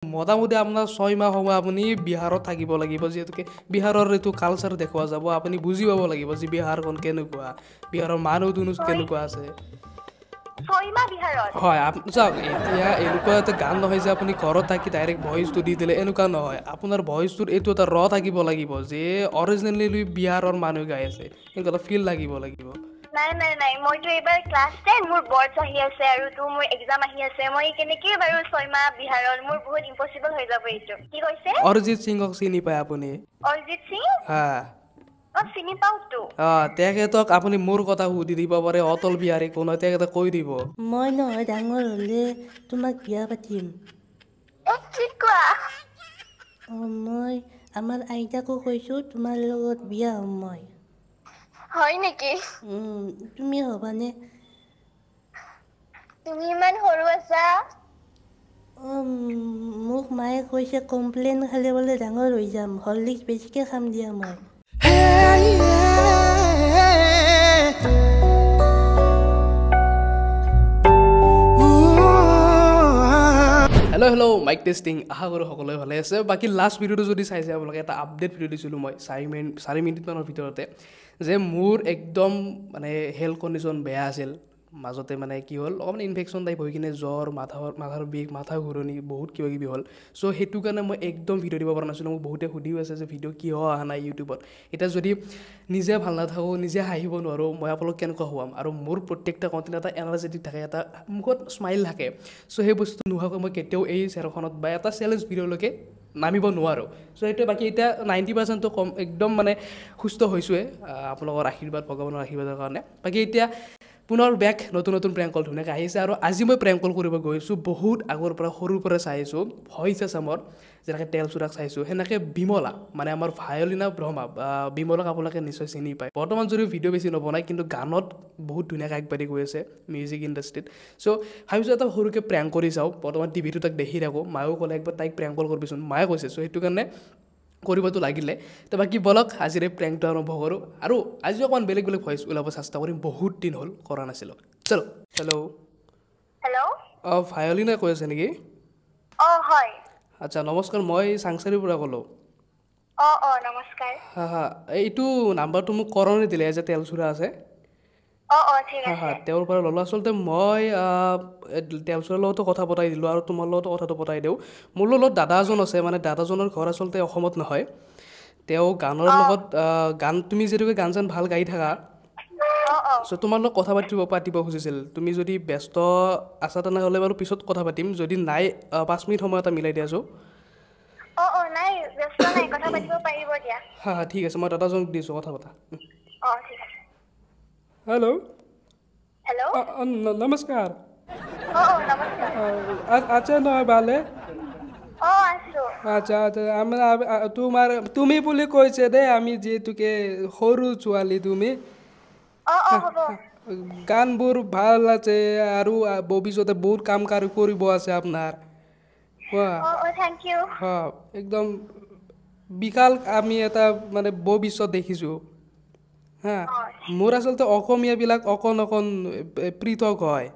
মোটামুটি আপোনাৰ 6 মাহ সময় আপুনি বিহাৰত থাকিব লাগিব যেহেতুকে বিহাৰৰ এইটো কালচাৰ দেখুওৱা যাব আপুনি বুজি পাব লাগিব যে বিহাৰখন কেনেকুৱা বিহাৰৰ মানুহ দুনুহ কেনেকুৱা আছে 6 মাহ বিহাৰত হয় চাওক এতিয়া এনেকুৱা এটা গান নহয় যে আপুনি ঘৰত থাকি ডাইৰেক্ট ভইচটো দি দিলে এনেকুৱা নহয় আপোনাৰ ভইচটোৰ এইটো এটা ৰ থাকিব লাগিব যে অৰিজিনেলি বিহাৰৰ মানুহ গাই আছে এনেকুৱা এটা ফিল লাগিব নাই মইতো এইবাৰ ক্লাছ 10 মোৰ বৰ্ডছ আহি আছে আৰু মোৰ এক্সাম আহি আছে মই কেনেকৈ বাৰু 6 মাহ বিহাৰত মোৰ বহুত ইম্পসিবল হৈ যাব এইটো কি কৈছে অৰিজিত সিংক চিনি পায় আপুনি অৰিজিত সিং হা চিনি পাওঁতো তেখেতক আপুনি মোৰ কথা সুধি দিব পাৰে অটল বিহাৰী কোন হয় তেখেতে কৈ দিব মই নহয় ডাঙৰ হ'লে তোমাক বিয়া পাতিম কি কোৱা মই আমাৰ আইতাকো কৈছোঁ তোমাৰ লগত বিয়া হ'ম মই হয় নেকি তুমি হ'বানে তুমি ইমান সৰু আছা মোক মায়ে কৈছে কমপ্লেইন খালে বোলে ডাঙৰ হৈ যাম হৰলিক্স বেছিকৈ খাম দিয়া মই হেল্ল' মাইক টেষ্টিং আশা কৰোঁ সকলোৱে ভালে আছে বাকী লাষ্ট ভিডিঅ'টো যদি চাইছে আপোনালোকে এটা আপডেট ভিডিঅ' দিছিলোঁ মই 4 মিনিটমানৰ ভিতৰতে যে মোৰ একদম মানে হেল্থ কণ্ডিশ্যন বেয়া আছিল মাজতে মানে কি হ'ল অকণমান ইনফেকশ্যন টাইপ হৈ কিনে জ্বৰ মাথাৰ বিষ মাথা ঘূৰণি বহুত কিবা কিবি হ'ল চ' সেইটো কাৰণে মই একদম ভিডিঅ' দিব পৰা নাছিলোঁ মোক বহুতে সুধিও আছে যে ভিডিঅ' কিয় অহা নাই ইউটিউবত এতিয়া যদি নিজে ভাল নাথাকোঁ নিজে হাঁহিব নোৱাৰোঁ মই আপোনালোক কেনেকুৱা খুৱাম আৰু মোৰ প্ৰত্যেকটা কণ্টেণ্ট এটা এনাৰ্জেটিক থাকে এটা মুখত স্মাইল থাকে চ' সেই বস্তুটো নোহোৱাকৈ মই কেতিয়াও এই চেনেলখনত বা এটা চেলেঞ্জ ভিডিঅ'লৈকে নামিব নোৱাৰোঁ চ' সেইটোৱে বাকী এতিয়া 90%টো কম একদম মানে সুস্থ হৈছোঁৱে আপোনালোকৰ আশীৰ্বাদ ভগৱানৰ আশীৰ্বাদৰ কাৰণে বাকী এতিয়া পুনৰ বেক নতুন প্ৰেংক কল ধুনীয়াকৈ আহিছে আৰু আজি মই প্ৰেংক কল কৰিব গৈছোঁ বহুত আগৰ পৰা সৰুৰ পৰা চাই আছোঁ ভইচ আছামৰ যেনেকৈ তেল চুৰাক চাইছোঁ সেনেকৈ বিমলা মানে আমাৰ ভায়লিনা ব্ৰহ্মা বিমলাক আপোনালোকে নিশ্চয় চিনি পায় বৰ্তমান যদিও ভিডিঅ' বেছি নবনায় কিন্তু গানত বহুত ধুনীয়াকৈ আগবাঢ়ি গৈ আছে মিউজিক ইণ্ডাষ্ট্ৰীত চ' ভাবিছোঁ এটা সৰুকৈ প্ৰেংক কৰি চাওঁ বৰ্তমান টিভিটো তাক দেখি থাকোঁ মায়েও ক'লে একবাৰ তাইক প্ৰেংক কল কৰিবিচোন মায়ে কৈছে চ' সেইটো কাৰণে কৰিবতো লাগিলে তো বাকী বলক আজিৰে প্ৰেংকটো আৰম্ভ কৰোঁ আৰু আজি অকণমান বেলেগ ভইচ ওলাব চেষ্টা কৰিম বহুত দিন হ'ল কৰা নাছিলোঁ চলো হেল্ল' ভায়লিনা কৈ আছে নেকি হয় আচ্ছা নমস্কাৰ মই চাংচাৰীৰ পৰা ক'লোঁ নমস্কাৰ হা এইটো নাম্বাৰটো মোক কৰণে দিলে যে তেলচুৰা আছে ঠিক আছে তেওঁৰ পৰা ল'লোঁ আচলতে মই তেলচুৰাৰ লগতো কথা পতাই দিলোঁ আৰু তোমাৰ লগতো কথাটো পতাই দিওঁ মোৰ লগত দাদা এজন আছে মানে দাদাজনৰ ঘৰ আচলতে অসমত নহয় তেওঁ গানৰ লগত গান তুমি যিহেতুকে গান চান ভাল গাই থাকা চ' তোমাৰ লগত কথা পাতিব খুজিছিল তুমি যদি ব্যস্ত আছা তেনেহ'লে বাৰু পিছত কথা পাতিম যদি নাই 5 মিনিট সময় এটা মিলাই দিয়াছোঁ নাই ব্যস্ত নাই কথা পাতিব পাৰিব দিয়া হা ঠিক আছে মই দাদাজনক দিছোঁ কথা পতা ঠিক আছে হেল্ল' হেল্ল' নমস্কাৰ নমস্কাৰ আছে নহয় ভালে আছো আচ্ছা তোমাৰ তুমি বুলি কৈছে দেই আমি যিহেতুকে সৰু ছোৱালী তুমি হ'ব গানবোৰ ভাল আছে আৰু ভৱিষ্যতে বহুত কাম কৰিব আছে আপোনাৰ থেংক ইউ একদম বিশাল আমি এটা মানে ভৱিষ্যত দেখিছোঁ হা মোৰ আচলতে অসমীয়াবিলাক অকণ পৃথক হয়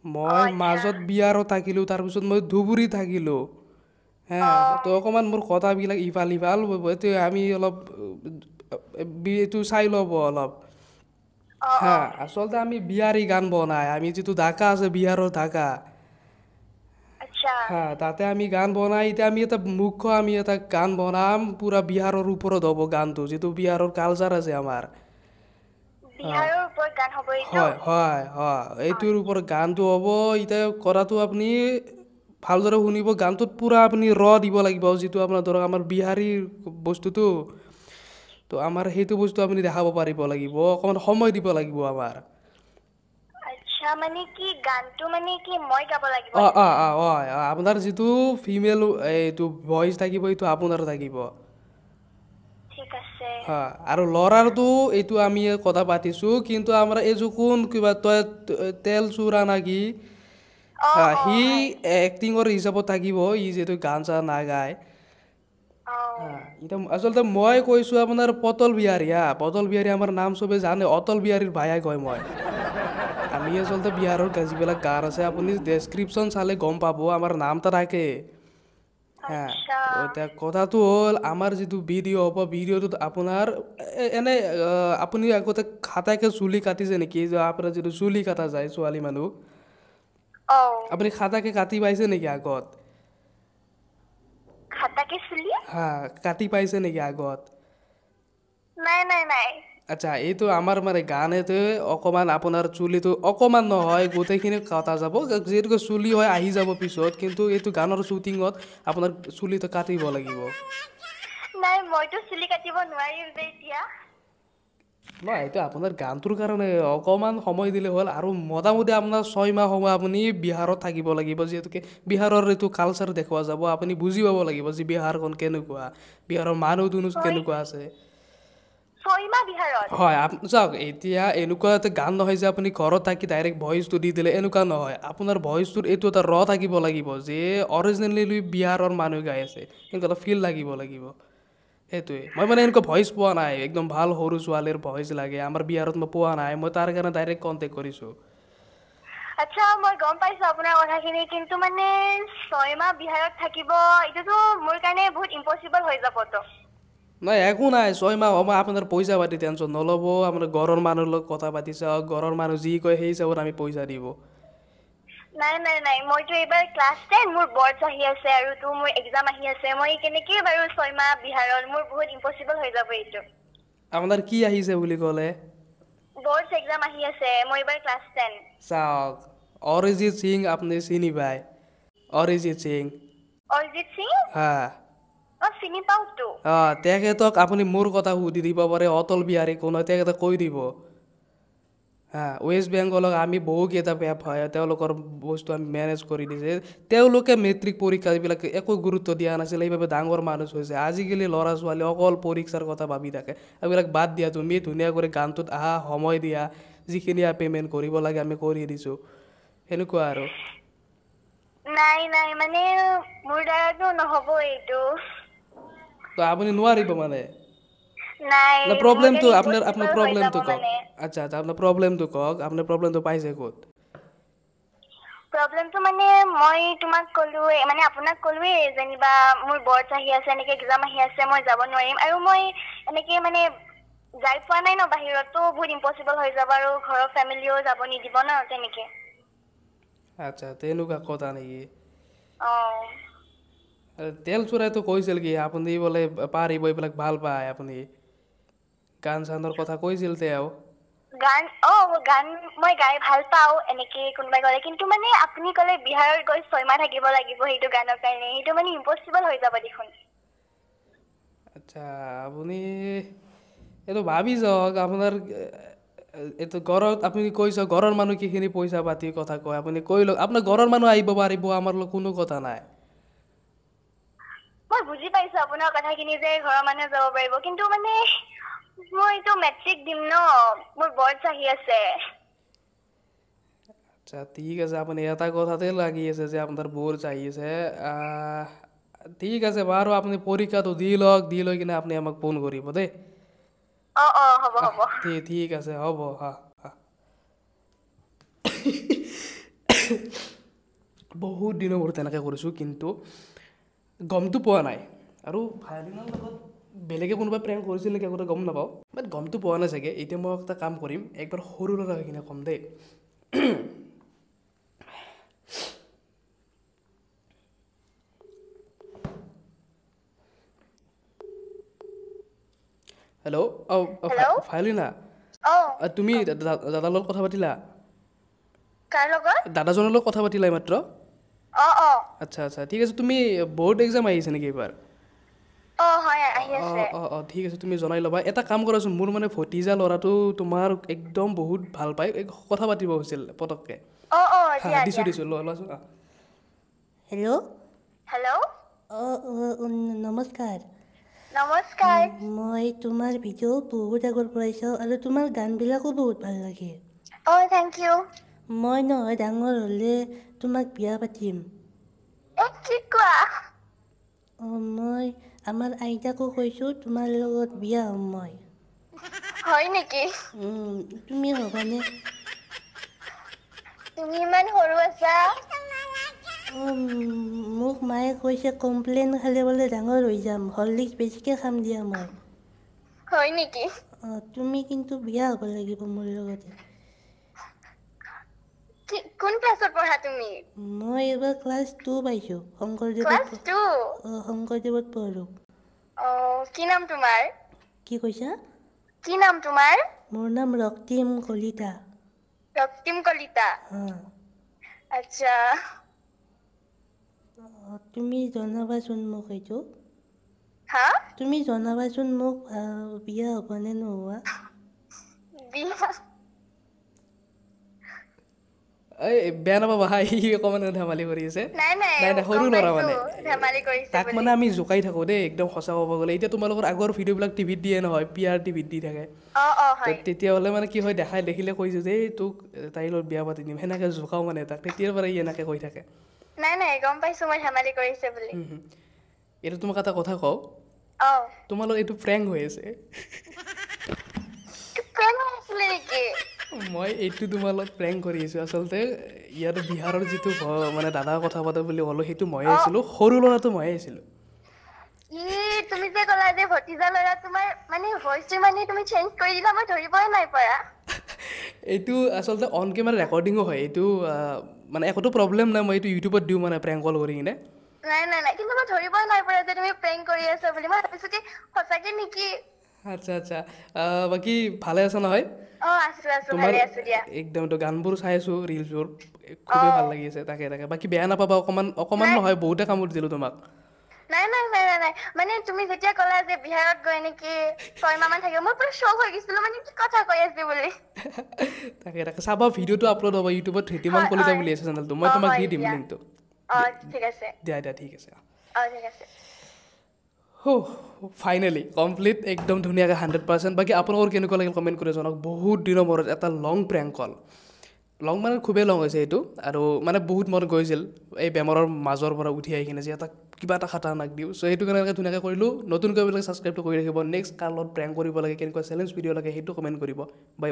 মই মাজত বিহাৰত থাকিলোঁ তাৰপিছত মই ধুবুৰী থাকিলোঁ তো অকণমান মোৰ কথাবিলাক ইফাল এইটো আমি অলপ এইটো চাই ল'ব অলপ আচলতে আমি বিহাৰী গান বনাই আমি যিটো ঢাকা আছে বিহাৰৰ ঢাকা তাতে আমি গান বনাই এতিয়া আমি এটা গান বনাম পুৰা বিহাৰৰ ওপৰত হ'ব গানটো যিটো বিহাৰৰ কালচাৰ আছে আমাৰ হয় এইটোৰ ওপৰত গানটো হ'ব এতিয়া কৰাটো আপুনি ভালদৰে শুনিব গানটোত পুৰা আপুনি দিব লাগিব যিটো আপোনাৰ ধৰক আমাৰ বিহাৰীৰ বস্তুটো তো আমাৰ সেইটো বস্তু আপুনি দেখাব পাৰিব লাগিব অকণমান সময় দিব লাগিব আমাৰ আপোনাৰ যিটো ফিমেল এইটো ভইচ থাকিব এইটো আপোনাৰ থাকিব আৰু ল'ৰাৰটো এইটো আমি কথা পাতিছোঁ কিন্তু আমাৰ এইযোৰ কোন কিবা তই তেল চুৰা নাকি সি এক্টিঙৰ হিচাপত থাকিব ই যিহেতু গান চান নাগায় এতিয়া আচলতে মই কৈছোঁ আপোনাৰ পটল বিহাৰী পটল বিহাৰী আমাৰ নাম চবে জানে অটল বিহাৰীৰ ভায়েক হয় মই আমি আচলতে বিহাৰৰ যিবিলাক গান আছে আপুনি ডেছক্ৰিপশ্যন চালে গম পাব আমাৰ নাম এটা থাকে হা আচ্ছা এতিয়া কথাটো হ'ল আমাৰ যিটো ভিডিঅ' হ'ব ভিডিঅ'টোত আপোনাৰ এনে আপুনি আগতে খাটাকে চুলি কাটিছে নেকি যে আপোনাৰ যিটো চুলি কাটা যায় ছোৱালী মানুহ অ আপুনি খাটাকে কাটি পাইছে নেকি আগত খাতাকে চুলি হা কাটি পাইছে নেকি আগত নাই আচ্ছা এইটো আমাৰ মানে গানেতে অকণমান আপোনাৰ চুলিটো অকণমান নহয় গোটেইখিনি কটা যাব যিহেতুকে চুলি হয় আহি যাব পিছত কিন্তু এইটো গানৰ শ্বুটিঙত আপোনাৰ চুলিটো কাটিব লাগিব নাই মইতো চুলি কাটিব নোৱাৰিম যে এতিয়া নহয় এইটো আপোনাৰ গানটোৰ কাৰণে অকণমান সময় দিলে হ'ল আৰু মোটামুটি আপোনাৰ 6 মাহ সময় আপুনি বিহাৰত থাকিব লাগিব যিহেতুকে বিহাৰৰ এইটো কালচাৰ দেখুওৱা যাব আপুনি বুজি পাব লাগিব যে বিহাৰখন কেনেকুৱা বিহাৰৰ মানুহ দুনুহ কেনেকুৱা আছে 6 মাহ বিহাৰত হয় চাওক এতিয়া এনেকুৱা এটা গান নহয় যে আপুনি ঘৰত থাকি ডাইৰেক্ট ভইচটো দি দিলে এনেকুৱা নহয় আপোনাৰ ভইচটোৰ এইটো এটা থাকিব লাগিব যে অৰিজিনেলি বিহাৰৰ মানুহ গাই আছে এনেকুৱা এটা ফিল লাগিব সেইটোৱে মই মানে এনেকুৱা ভইচ পোৱা নাই একদম ভাল সৰু ছোৱালীৰ ভইচ লাগে আমাৰ বিহাৰত মই পোৱা নাই মই তাৰ কাৰণে ডাইৰেক্ট কণ্টেক্ট কৰিছোঁ আচ্ছা মই গম পাইছো আপোনাৰ কথাখিনি কিন্তু মানে 6 মাহ বিহাৰত থাকিব এইটোতো মোৰ কাৰণে বহুত ইম্পচিবল হৈ যাবতো নাই একো নাই 6 মাহ সময় আপোনাৰ পইচা পাতি টেনশ্যন নল'ব আপোনাৰ ঘৰৰ মানুহৰ লগত কথা পাতি চাওক ঘৰৰ মানুহ যি কয় সেই হিচাপত আমি পইচা দিব নাই মইতো এইবাৰ ক্লাছ 10 মোৰ বৰ্ডছ আহি আছে আৰু তো মোৰ এক্সাম আহি আছে মই কেনেকৈ বাৰু 6 মাহ বিহাৰত মোৰ বহুত ইম্পচিবল হৈ যাব এইটো আপোনাৰ কি আহিছে বুলি ক'লে বৰ্ডছ এক্সাম আহি আছে মই এইবাৰ ক্লাছ 10 চাওক অৰিজিত সিং আপুনি চিনি পায় অৰিজিত সিং অৰিজিত সিং হা চিনি পাওঁতো তেখেতক আপুনি মোৰ কথা সুধি দিব পাৰে অটল বিহাৰী কোন হয় তেখেতে কৈ দিব হা ৱেষ্ট বেংগলক আমি বহুকেইটা তেওঁলোকৰ বস্তু আমি মেনেজ কৰি দিছে তেওঁলোকে মেট্ৰিক পৰীক্ষা এইবিলাক একো গুৰুত্ব দিয়া নাছিল সেইবাবে ডাঙৰ মানুহ হৈছে আজিকালি ল'ৰা ছোৱালী অকল পৰীক্ষাৰ কথা ভাবি থাকে এইবিলাক বাদ দিয়া তুমি ধুনীয়া কৰি গানটোত আহা সময় দিয়া যিখিনি পে'মেণ্ট কৰিব লাগে আমি কৰি দিছোঁ সেনেকুৱা আৰু নাই মানে মোৰ দ্বাৰাতো নহ'ব এইটো তো আপুনি নোৱাৰিব মানে নাই না মোৰ প্ৰব্লেমটো কাৰণে আপোনাৰ impossible হৈ যাব প্ৰব্লেমটো কওক মানে আচ্ছা আপোনাৰ প্ৰব্লেমটো কওক আপোনাৰ প্ৰব্লেমটো পাইছে ক'ত প্ৰব্লেমটো মানে মই তোমাক ক'লোৱে মানে আপোনাক ক'লোৱে যেনিবা মোৰ বৰ্ডছ আহি আছে এনেকৈ এক্সাম আহি আছে মই যাব নোৱাৰিম আৰু মই এনেকৈ মানে যাই পোৱা নাই ন বাহিৰতো বহুত ইম্পচিবল হৈ যাব আৰু ঘৰৰ ফেমিলিও যাব নিদিব ন তেনেকৈ আচ্ছা তেনেকুৱা কথা নেকি অঁ তেল চোৰাইতো কৈছিল কি আপুনি বোলে পাৰিব এইবিলাক ভাল পায় আপুনি গান চানৰ কথা কৈছিল তেওঁ গান মই গাই ভাল পাওঁ এনেকৈ কোনোবাই ক'লে কিন্তু মানে আপুনি ক'লে বিহাৰত গৈ 6 মাহ থাকিব লাগিব সেইটো গানৰ কাৰণে সেইটো মানে ইম্পচিবল হৈ যাব দেখোন আচ্ছা আপুনি এইটো ভাবি যাওক আপোনাৰ এইটো ঘৰত আপুনি কৈছে ঘৰৰ মানুহ কিখিনি পইচা পাতি কথা কয় আপুনি কৈ লওক আপোনাৰ ঘৰৰ মানুহ আহিব পাৰিব আমাৰ লগত কোনো কথা নাই মই বুজি পাইছো আপোনাৰ কথাখিনি যে ঘৰৰ মানুহে যাব পাৰিব কিন্তু মানে মই এইটো মেট্ৰিক দিম ন মোৰ বৰ্ডছ আহি আছে আচ্ছা ঠিক আছে আপুনি এটা কথাতে লাগি আছে যে আপোনাৰ বৰ্ডছ আহি আছে ঠিক আছে বাৰু আপুনি পৰীক্ষাটো দি লওক দি লৈ কিনে আপুনি আমাক ফোন কৰিব দেই হ'ব ঠিক আছে হ'ব হা বহুত দিনৰ মূৰত তেনেকৈ কৰিছোঁ কিন্তু গমটো পোৱা নাই আৰু ভাইলিনৰ লগত বেলেগে কোনোবা প্ৰেম কৰিছিল নেকি আগতে গম নাপাওঁ বাট গমটো পোৱা নাই চাগে এতিয়া মই এটা কাম কৰিম একবাৰ সৰু ল'ৰা হৈ কিনে ক'ম দেই হেল্ল' ফাইলিনা তুমি দাদাৰ লগত কথা পাতিলা কাৰ লগত দাদাজনৰ লগত কথা পাতিলা মাত্ৰ আচ্ছা ঠিক আছে তুমি বৰ্ড এক্সাম আহিছে নেকি এইবাৰ হয় আহি আছে ঠিক আছে তুমি জনাই ল'বা এটা কাম কৰাচোন মোৰ মানে ভতিজা ল'ৰাটো তোমাৰ একদম বহুত ভাল পায় কথা পাতিব হৈছিল পটককৈ দিছোঁ লোৱাচোন হেল্ল' নমস্কাৰ মই তোমাৰ ভিডিঅ' বহুত আগৰ পৰাই চাওঁ আৰু তোমাৰ গানবিলাকো বহুত ভাল লাগে থেংক ইউ মই নহয় ডাঙৰ হ'লে তোমাক বিয়া পাতিম কি কোৱা মই আমাৰ আইতাকো কৈছোঁ তোমাৰ লগত বিয়া হ'ম মই হয় নেকি তুমি হ'বানে তুমি ইমান সৰু আছা মোক মায়ে কৈছে কমপ্লেইন খালে বোলে ডাঙৰ হৈ যাম হৰলিক্স বেছিকৈ খাম দিয়া মই হয় নেকি তুমি কিন্তু বিয়া হ'ব লাগিব মোৰ লগতে কোন ক্লাছত পঢ়া তুমি মই এইবাৰ ক্লাছ 2 পাইছোঁ শংকৰদেৱত পঢ়োঁ কি নাম তোমাৰ কি কৈছা কি নাম তোমাৰ মোৰ নাম ৰক্তিম কলিতা ৰক্তিম কলিতা আচ্ছা তুমি জনাবাচোন মোক এইটো হা তুমি জনাবাচোন মোক বিয়া হ'বনে নোহোৱা বিয়া এই বেয়া নাপাবা হা সি অকণমান ধেমালি কৰি আছে নাই নাই সৰু ল'ৰা মানে ধেমালি কৰিছে তাক মানে আমি জোকাই থাকোঁ দেই একদম সঁচা ক'ব গ'লে এতিয়া তোমালোকৰ আগৰ ভিডিঅ'বিলাক টিভিত দিয়ে নহয় পিয়াৰ টিভিত দি থাকে হয় তেতিয়াহ'লে মানে কি হয় দেখিলে কৈছোঁ যে এই তোক তাইৰ লগত বিয়া পাতি দিম সেনেকৈ জোকাওঁ মানে তাক তেতিয়াৰ পৰা ই এনেকৈ কৈ থাকে নাই গম পাইছোঁ মই ধেমালি কৰিছে বুলি এইটো তোমাক এটা কথা কওঁ তোমালোকৰ এইটো প্ৰেংক হৈ আছে মই এইটো তোমাৰ লগত প্ৰেংক কৰি আছোঁ আচলতে ইয়াত বিহাৰৰ যিটো মানে দাদা কথা পাতে বুলি ক'লোঁ সেইটো ময়ে আছিলোঁ সৰু ল'ৰাটো ময়ে আছিলোঁ তুমি যে ক'লা যে ভতিজা ল'ৰা তোমাৰ মানে ভইচটো মানে তুমি চেঞ্জ কৰি দিলা মই ধৰিবই নাই পৰা এইটো আচলতে অন কেমেৰা ৰেকৰ্ডিঙো হয় এইটো মানে একোতো প্ৰব্লেম নাই মই এইটো ইউটিউবত দিওঁ মানে প্ৰেংক কল কৰি কিনে নাই কিন্তু মই ধৰিবই নাই পৰা যে তুমি প্ৰেংক কৰি আছা বুলি মই ভাবিছোঁ কি সঁচাকে নেকি আচ্ছা বাকী ভালে আছা নহয় আছো ভালে আছো দিয়া একদমতো গানবোৰ চাই আছোঁ ৰিলছবোৰ খুবেই ভাল লাগি আছে তাকে বাকী বেয়া নাপাবা অকণমান নহয় বহুতে কামোৰ দিলোঁ তোমাক নাই মানে তুমি যেতিয়া ক'লা যে বিহাৰত গৈ নেকি 6 মাহ মান থাকিব মই পুৰা শ্বক হৈ গৈছিলোঁ মানে কি কথা কৈ আছে বুলি তাকে চাবা ভিডিঅ'টো আপলোড হ'ব ইউটিউবত ধৃতিমান কলিতা বুলি আছে চেনেলটো মই তোমাক দি দিম লিংকটো ঠিক আছে দিয়া ঠিক আছে ঠিক আছে ফাইনেলি কমপ্লিট একদম ধুনীয়াকৈ 100%। বাকী আপোনালোকৰ কেনেকুৱা লাগিল কমেণ্ট কৰি জনাওক বহুত দিনৰ মূৰত এটা লং প্ৰেংক কল লং মানে খুবেই লং হৈছে এইটো আৰু মানে বহুত মন গৈছিল এই বেমাৰৰ মাজৰ পৰা উঠি আহি কিনে যে এটা কিবা এটা খাটাৰনাক দিওঁ চ' সেইটো কাৰণে ধুনীয়াকৈ কৰিলোঁ নতুনকৈ বিলাক ছাবস্ক্ৰাইবটো কৰি ৰাখিব নেক্সট কাৰ লগত প্ৰেংক কৰিব লাগে কেনেকুৱা চেলেঞ্জ ভিডিঅ' লাগে সেইটো কমেণ্ট কৰিব বাই